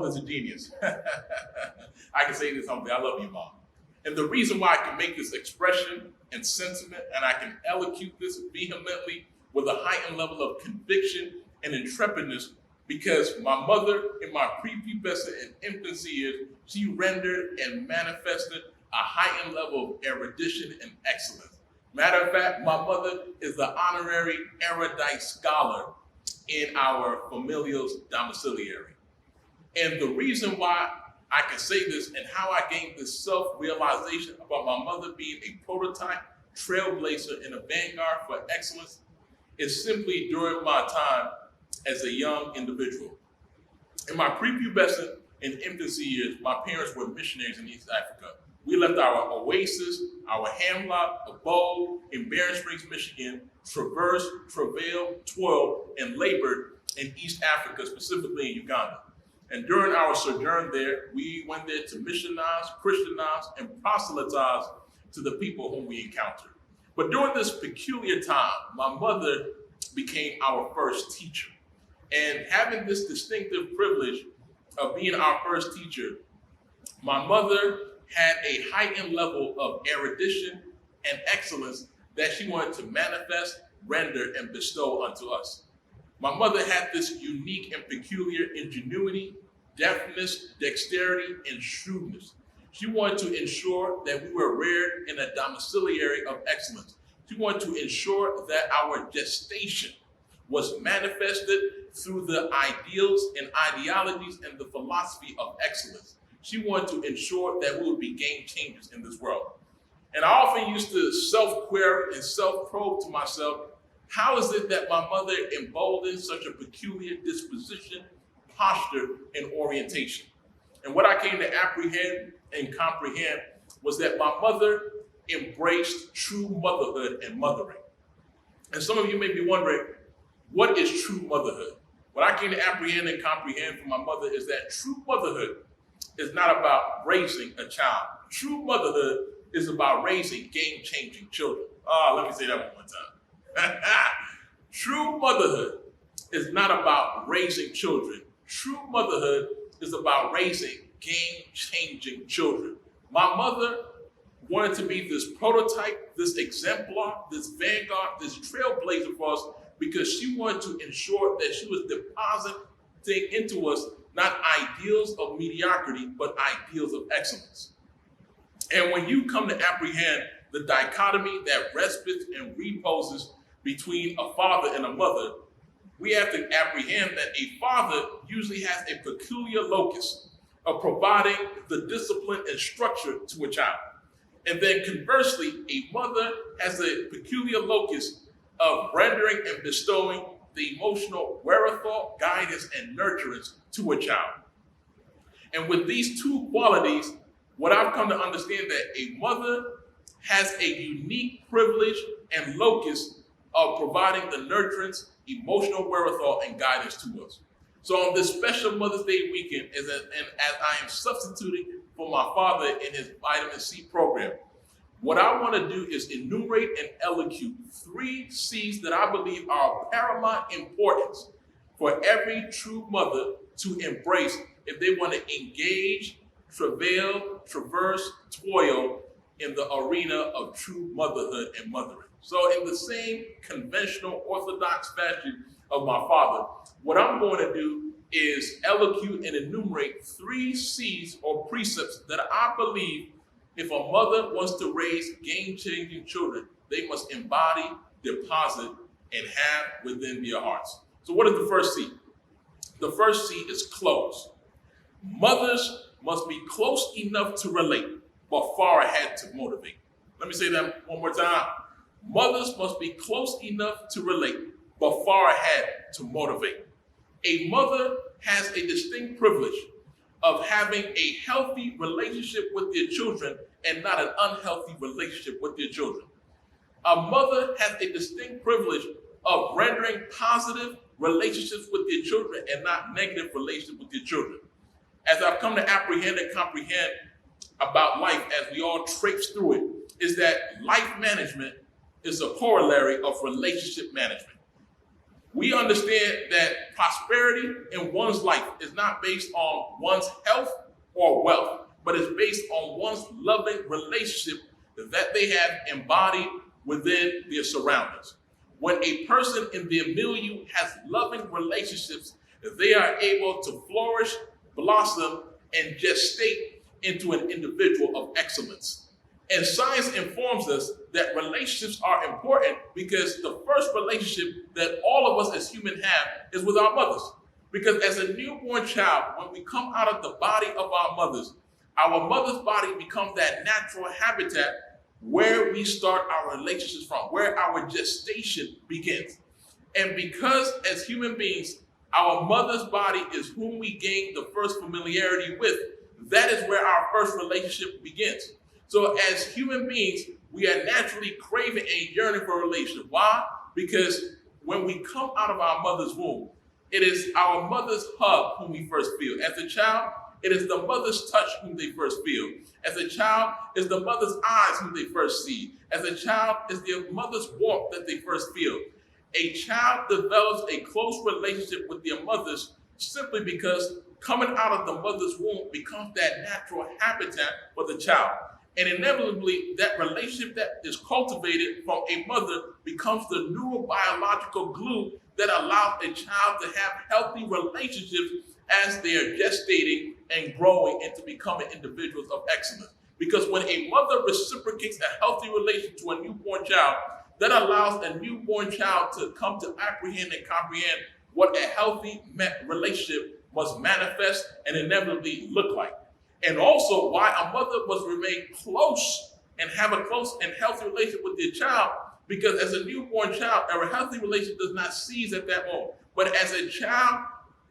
is a genius. I can say this humbly, I love you, Mom. And the reason why I can make this expression and sentiment, and I can elocute this vehemently with a heightened level of conviction and intrepidness, because my mother in my prepubescent and infancy years, she rendered and manifested a heightened level of erudition and excellence. Matter of fact, my mother is the honorary erudite scholar in our familial's domiciliary. And the reason why I can say this and how I gained this self-realization about my mother being a prototype, trailblazer, and a vanguard for excellence is simply during my time as a young individual. In my prepubescent and infancy years, my parents were missionaries in East Africa. We left our oasis, our hamlet, abode in Barron Springs, Michigan, traversed, travailed, toiled, and labored in East Africa, specifically in Uganda. And during our sojourn there, we went there to missionize, Christianize, and proselytize to the people whom we encountered. But during this peculiar time, my mother became our first teacher. And having this distinctive privilege of being our first teacher, my mother had a heightened level of erudition and excellence that she wanted to manifest, render, and bestow unto us. My mother had this unique and peculiar ingenuity, deftness, dexterity, and shrewdness. She wanted to ensure that we were reared in a domiciliary of excellence. She wanted to ensure that our gestation was manifested through the ideals and ideologies and the philosophy of excellence. She wanted to ensure that we would be game changers in this world. And I often used to self-query and self-probe to myself, how is it that my mother emboldened such a peculiar disposition, posture, and orientation? And what I came to apprehend and comprehend was that my mother embraced true motherhood and mothering. And some of you may be wondering, what is true motherhood? What I came to apprehend and comprehend from my mother is that true motherhood is not about raising a child. True motherhood is about raising game-changing children. Let me say that one more time. True motherhood is not about raising children. True motherhood is about raising game-changing children. My mother wanted to be this prototype, this exemplar, this vanguard, this trailblazer for us because she wanted to ensure that she was depositing into us not ideals of mediocrity, but ideals of excellence. And when you come to apprehend the dichotomy that rests and reposes between a father and a mother, we have to apprehend that a father usually has a peculiar locus of providing the discipline and structure to a child. And then conversely, a mother has a peculiar locus of rendering and bestowing the emotional wherewithal, guidance, and nurturance to a child. And with these two qualities, what I've come to understand that a mother has a unique privilege and locus of providing the nurturance, emotional wherewithal, and guidance to us. So on this special Mother's Day weekend, as I am substituting for my father in his vitamin C program, what I want to do is enumerate and elocute 3 C's that I believe are of paramount importance for every true mother to embrace if they want to engage, travail, traverse, toil in the arena of true motherhood and mothering. So in the same conventional orthodox fashion of my father, what I'm going to do is elocute and enumerate 3 C's or precepts that I believe if a mother wants to raise game-changing children, they must embody, deposit, and have within their hearts. So what is the first C? The first C is close. Mothers must be close enough to relate, but far ahead to motivate. Let me say that one more time. Mothers must be close enough to relate, but far ahead to motivate. A mother has a distinct privilege of having a healthy relationship with their children and not an unhealthy relationship with their children. A mother has a distinct privilege of rendering positive relationships with their children and not negative relationships with their children. As I've come to apprehend and comprehend about life as we all traipse through it, is that life management is a corollary of relationship management. We understand that prosperity in one's life is not based on one's health or wealth, but is based on one's loving relationship that they have embodied within their surroundings. When a person in their milieu has loving relationships, they are able to flourish, blossom, and gestate into an individual of excellence. And science informs us that relationships are important because the first relationship that all of us as humans have is with our mothers. Because as a newborn child, when we come out of the body of our mother's body becomes that natural habitat where we start our relationships from, where our gestation begins. And because as human beings, our mother's body is whom we gain the first familiarity with, that is where our first relationship begins. So as human beings, we are naturally craving and yearning for a relationship. Why? Because when we come out of our mother's womb, it is our mother's hug whom we first feel. As a child, it is the mother's touch whom they first feel. As a child, it's the mother's eyes whom they first see. As a child, it's their mother's warmth that they first feel. A child develops a close relationship with their mothers simply because coming out of the mother's womb becomes that natural habitat for the child. And inevitably, that relationship that is cultivated from a mother becomes the neurobiological glue that allows a child to have healthy relationships as they are gestating and growing into becoming individuals of excellence. Because when a mother reciprocates a healthy relationship to a newborn child, that allows a newborn child to come to apprehend and comprehend what a healthy relationship must manifest and inevitably look like. And also why a mother must remain close and have a close and healthy relationship with their child, because as a newborn child, a healthy relationship does not cease at that moment. But as a child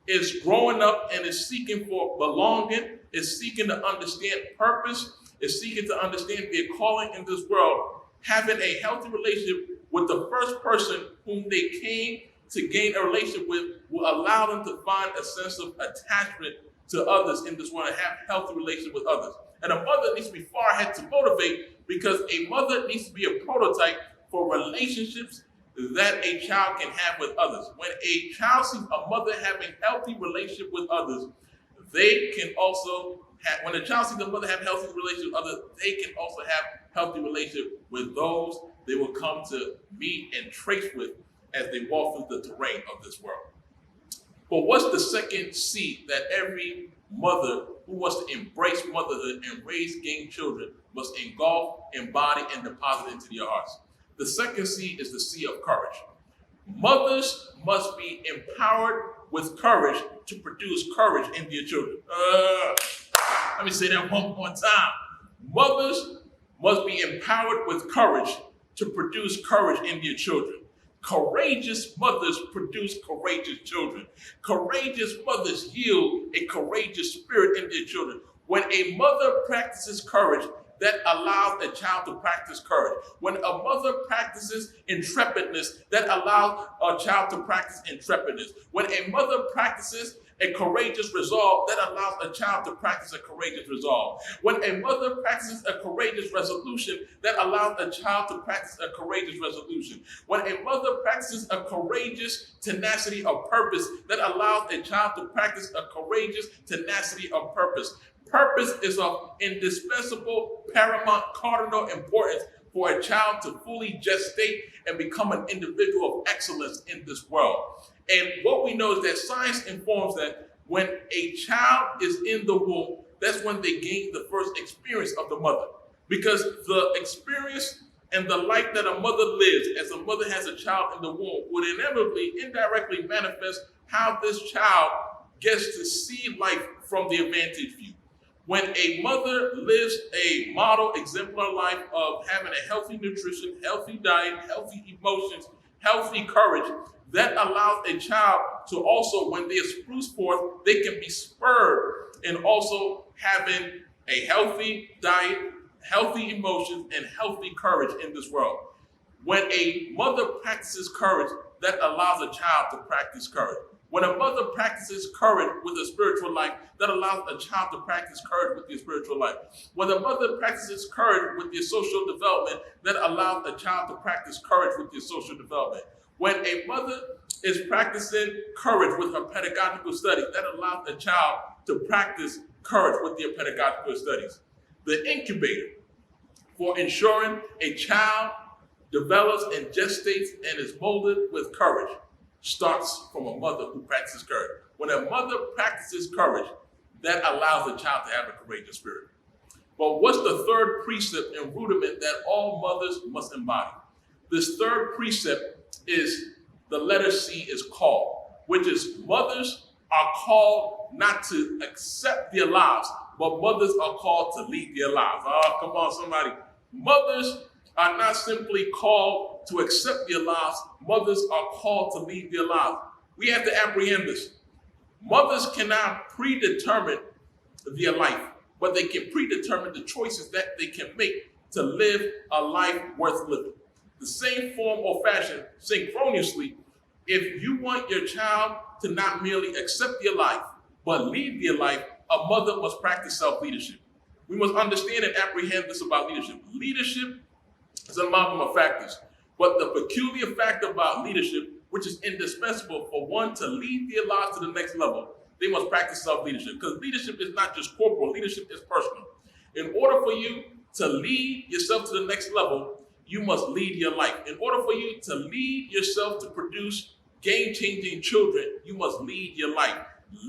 is growing up and is seeking for belonging, is seeking to understand purpose, is seeking to understand their calling in this world, having a healthy relationship with the first person whom they came to gain a relationship with will allow them to find a sense of attachment to others in this world and have healthy relationship with others. And a mother needs to be far ahead to motivate, because a mother needs to be a prototype for relationships that a child can have with others. When a child sees a mother having healthy relationship with others, they can also have, when a child sees a mother have healthy relationship with others, they can also have healthy relationship with those they will come to meet and trace with as they walk through the terrain of this world. But what's the second C that every mother who wants to embrace motherhood and raise gang children must engulf, embody, and deposit into their hearts? The second C is the C of courage. Mothers must be empowered with courage to produce courage in their children. Let me say that one more time. Mothers must be empowered with courage to produce courage in their children. Courageous mothers produce courageous children. Courageous mothers yield a courageous spirit in their children. When a mother practices courage, that allows a child to practice courage. When a mother practices intrepidness, that allows a child to practice intrepidness. When a mother practices a courageous resolve, that allows a child to practice a courageous resolve. When a mother practices a courageous resolution, that allows a child to practice a courageous resolution. When a mother practices a courageous tenacity of purpose, that allows a child to practice a courageous tenacity of purpose. Purpose is of indispensable, paramount, cardinal importance for a child to fully gestate and become an individual of excellence in this world. And what we know is that science informs that when a child is in the womb, that's when they gain the first experience of the mother. Because the experience and the life that a mother lives as a mother has a child in the womb would inevitably, indirectly manifest how this child gets to see life from the vantage view. When a mother lives a model, exemplar life of having a healthy nutrition, healthy diet, healthy emotions, healthy courage, that allows a child to also, when they spruce forth, they can be spurred in also having a healthy diet, healthy emotions, and healthy courage in this world. When a mother practices courage, that allows a child to practice courage. When a mother practices courage with a spiritual life, that allows a child to practice courage with their spiritual life. When a mother practices courage with their social development, that allows a child to practice courage with their social development. When a mother is practicing courage with her pedagogical studies. That allows the child to practice courage with their pedagogical studies. The incubator for ensuring a child develops and gestates and is molded with courage starts from a mother who practices courage. When a mother practices courage, that allows the child to have a courageous spirit. But what's the third precept and rudiment that all mothers must embody? This third precept is the letter C is called, which is mothers are called not to accept their lives, but mothers are called to lead their lives. Oh, come on, somebody. Mothers are not simply called to accept their lives. Mothers are called to lead their lives. We have to apprehend this. Mothers cannot predetermine their life, but they can predetermine the choices that they can make to live a life worth living. The same form or fashion, synchronously, if you want your child to not merely accept their life, but lead their life, a mother must practice self-leadership. We must understand and apprehend this about leadership. Leadership is an amalgam of factors, but the peculiar factor about leadership, which is indispensable for one to lead their lives to the next level, they must practice self-leadership, because leadership is not just corporal, leadership is personal. In order for you to lead yourself to the next level, you must lead your life. In order for you to lead yourself to produce game-changing children, you must lead your life.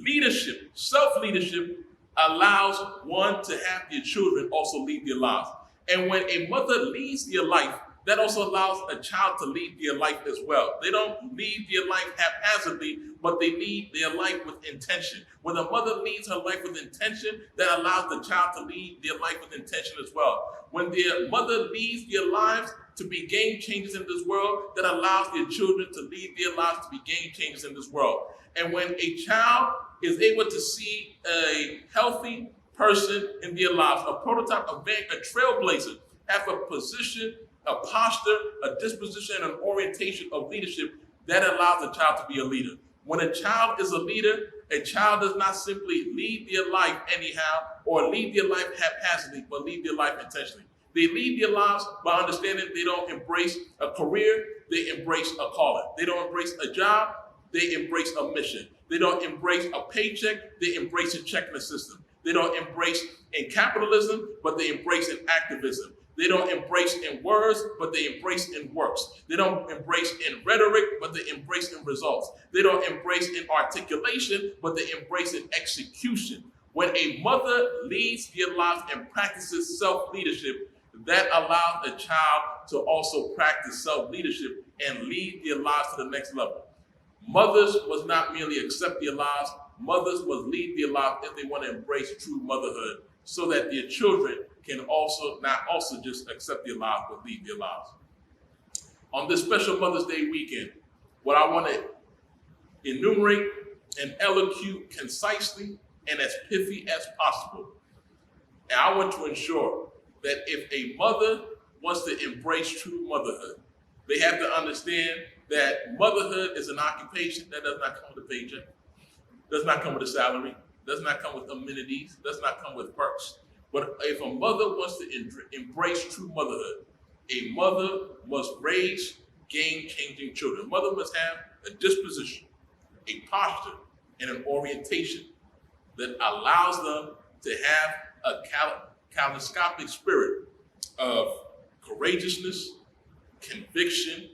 Leadership, self-leadership, allows one to have their children also lead their lives. And when a mother leads their life, that also allows a child to lead their life as well. They don't lead their life haphazardly, but they lead their life with intention. When a mother leads her life with intention, that allows the child to lead their life with intention as well. When their mother leads their lives to be game changers in this world, that allows their children to lead their lives to be game changers in this world. And when a child is able to see a healthy person in their lives, a prototype, a trailblazer, have a position, a posture, a disposition, and an orientation of leadership, that allows the child to be a leader. When a child is a leader, a child does not simply lead their life anyhow or lead their life haphazardly, but lead their life intentionally. They lead their lives by understanding they don't embrace a career, they embrace a calling. They don't embrace a job, they embrace a mission. They don't embrace a paycheck, they embrace a checklist system. They don't embrace in capitalism, but they embrace in activism. They don't embrace in words, but they embrace in works. They don't embrace in rhetoric, but they embrace in results. They don't embrace in articulation, but they embrace in execution. When a mother leads their lives and practices self-leadership, that allows a child to also practice self-leadership and lead their lives to the next level. Mothers must not merely accept their lives, mothers must lead their lives if they want to embrace true motherhood, so that their children can also not also just accept their lives, but lead their lives. On this special Mother's Day weekend, what I want to enumerate and elocute concisely and as pithy as possible. And I want to ensure that if a mother wants to embrace true motherhood, they have to understand that motherhood is an occupation that does not come with a paycheck, does not come with a salary, does not come with amenities, does not come with perks. But if a mother wants to embrace true motherhood, a mother must raise game-changing children. A mother must have a disposition, a posture, and an orientation that allows them to have a kaleidoscopic spirit of courageousness, conviction,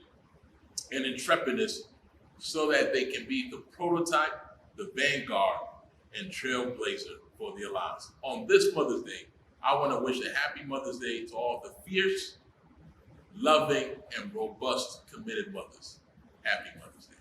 and intrepidness, so that they can be the prototype, the vanguard, and trailblazer for their lives. On this Mother's Day, I want to wish a happy Mother's Day to all the fierce, loving, and robust, committed mothers. Happy Mother's Day.